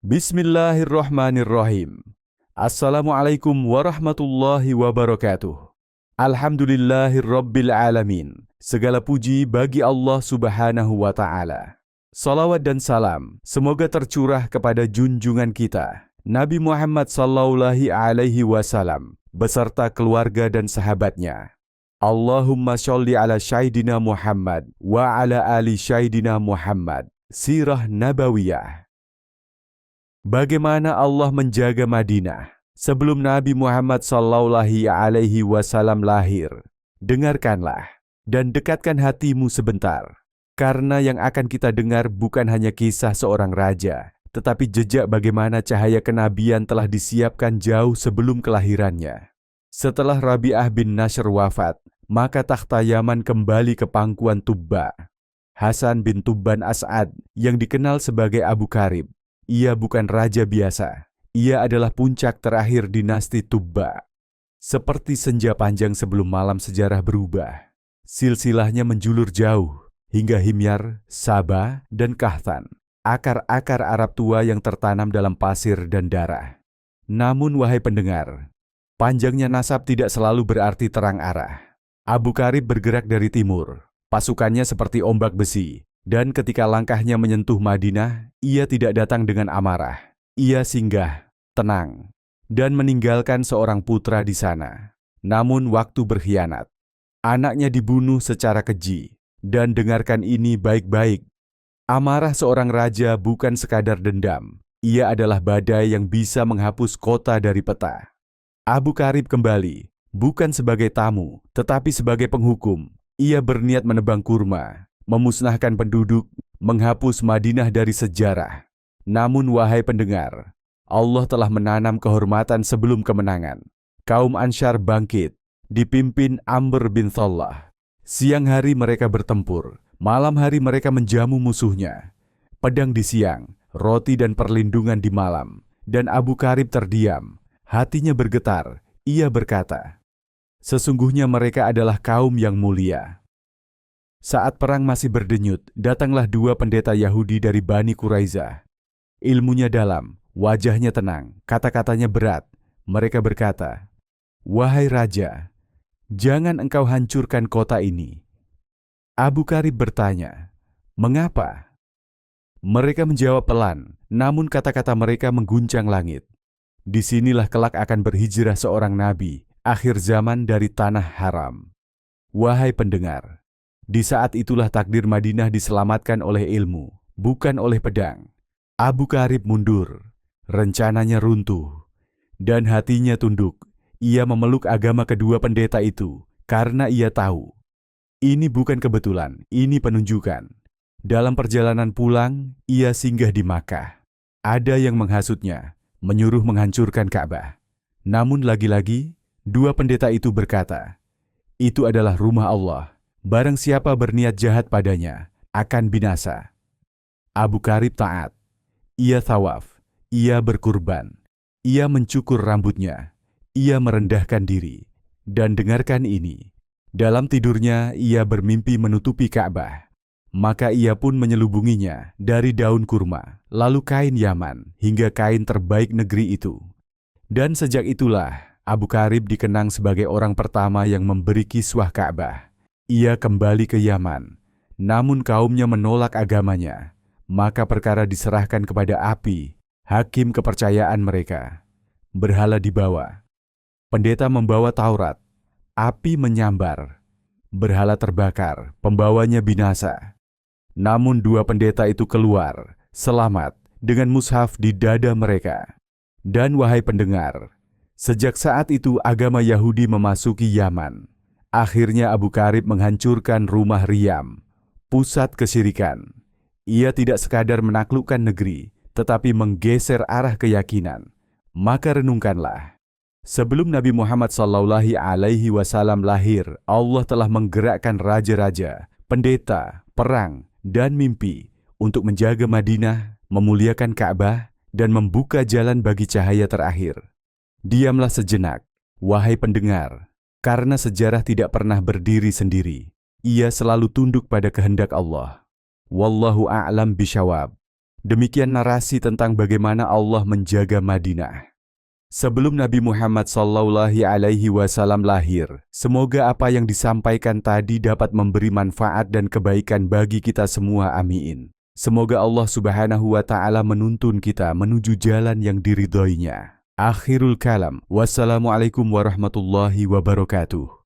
Bismillahirrahmanirrahim. Assalamualaikum warahmatullahi wabarakatuh. Alhamdulillahirrabbil alamin. Segala puji bagi Allah Subhanahu wa Ta'ala. Salawat dan salam semoga tercurah kepada junjungan kita Nabi Muhammad sallallahu alaihi wasallam beserta keluarga dan sahabatnya. Allahumma sholli ala Sayyidina Muhammad wa ala ali Sayyidina Muhammad. Sirah Nabawiyah. Bagaimana Allah menjaga Madinah sebelum Nabi Muhammad sallallahu alaihi wasallam lahir? Dengarkanlah dan dekatkan hatimu sebentar, karena yang akan kita dengar bukan hanya kisah seorang raja, tetapi jejak bagaimana cahaya kenabian telah disiapkan jauh sebelum kelahirannya. Setelah Rabi'ah bin Nashr wafat, maka takhta Yaman kembali ke pangkuan Tubba. Hasan bin Tubban As'ad yang dikenal sebagai Abu Karib, ia bukan raja biasa, ia adalah puncak terakhir dinasti Tubba. Seperti senja panjang sebelum malam sejarah berubah, silsilahnya menjulur jauh hingga Himyar, Saba, dan Kahtan, akar-akar Arab tua yang tertanam dalam pasir dan darah. Namun wahai pendengar, panjangnya nasab tidak selalu berarti terang arah. Abu Karib bergerak dari timur, pasukannya seperti ombak besi, dan ketika langkahnya menyentuh Madinah, ia tidak datang dengan amarah. Ia singgah, tenang, dan meninggalkan seorang putra di sana. Namun waktu berkhianat. Anaknya dibunuh secara keji. Dan dengarkan ini baik-baik. Amarah seorang raja bukan sekadar dendam. Ia adalah badai yang bisa menghapus kota dari peta. Abu Karib kembali, bukan sebagai tamu, tetapi sebagai penghukum. Ia berniat menebang kurma, memusnahkan penduduk, menghapus Madinah dari sejarah. Namun wahai pendengar, Allah telah menanam kehormatan sebelum kemenangan. Kaum Ansyar bangkit, dipimpin Amr bin Thallah. Siang hari mereka bertempur, malam hari mereka menjamu musuhnya. Pedang di siang, roti dan perlindungan di malam. Dan Abu Karib terdiam, hatinya bergetar. Ia berkata, sesungguhnya mereka adalah kaum yang mulia. Saat perang masih berdenyut, datanglah dua pendeta Yahudi dari Bani Quraizah. Ilmunya dalam, wajahnya tenang, kata-katanya berat. Mereka berkata, wahai raja, jangan engkau hancurkan kota ini. Abu Karib bertanya, mengapa? Mereka menjawab pelan, namun kata-kata mereka mengguncang langit. Disinilah kelak akan berhijrah seorang nabi, akhir zaman dari tanah haram. Wahai pendengar, di saat itulah takdir Madinah diselamatkan oleh ilmu, bukan oleh pedang. Abu Karib mundur, rencananya runtuh, dan hatinya tunduk. Ia memeluk agama kedua pendeta itu, karena ia tahu. Ini bukan kebetulan, ini penunjukan. Dalam perjalanan pulang, ia singgah di Makkah. Ada yang menghasutnya, menyuruh menghancurkan Ka'bah. Namun lagi-lagi, dua pendeta itu berkata, itu adalah rumah Allah. Barang siapa berniat jahat padanya, akan binasa. Abu Karib taat. Ia tawaf. Ia berkurban. Ia mencukur rambutnya. Ia merendahkan diri. Dan dengarkan ini. Dalam tidurnya, ia bermimpi menutupi Ka'bah. Maka ia pun menyelubunginya dari daun kurma, lalu kain Yaman, hingga kain terbaik negeri itu. Dan sejak itulah, Abu Karib dikenang sebagai orang pertama yang memberi kiswah Ka'bah. Ia kembali ke Yaman, namun kaumnya menolak agamanya. Maka perkara diserahkan kepada api, hakim kepercayaan mereka. Berhala dibawa. Pendeta membawa Taurat. Api menyambar. Berhala terbakar, pembawanya binasa. Namun dua pendeta itu keluar, selamat, dengan mushaf di dada mereka. Dan wahai pendengar, sejak saat itu agama Yahudi memasuki Yaman. Akhirnya Abu Karib menghancurkan rumah Riyam, pusat kesyirikan. Ia tidak sekadar menaklukkan negeri, tetapi menggeser arah keyakinan. Maka renungkanlah. Sebelum Nabi Muhammad sallallahu alaihi wasallam lahir, Allah telah menggerakkan raja-raja, pendeta, perang, dan mimpi untuk menjaga Madinah, memuliakan Ka'bah, dan membuka jalan bagi cahaya terakhir. Diamlah sejenak, wahai pendengar, karena sejarah tidak pernah berdiri sendiri. Ia selalu tunduk pada kehendak Allah. Wallahu a'lam bishawab. Demikian narasi tentang bagaimana Allah menjaga Madinah. Sebelum Nabi Muhammad SAW lahir, semoga apa yang disampaikan tadi dapat memberi manfaat dan kebaikan bagi kita semua, amin. Semoga Allah Subhanahu wa Ta'ala menuntun kita menuju jalan yang diridhoinya. Akhirul kalam, wassalamualaikum warahmatullahi wabarakatuh.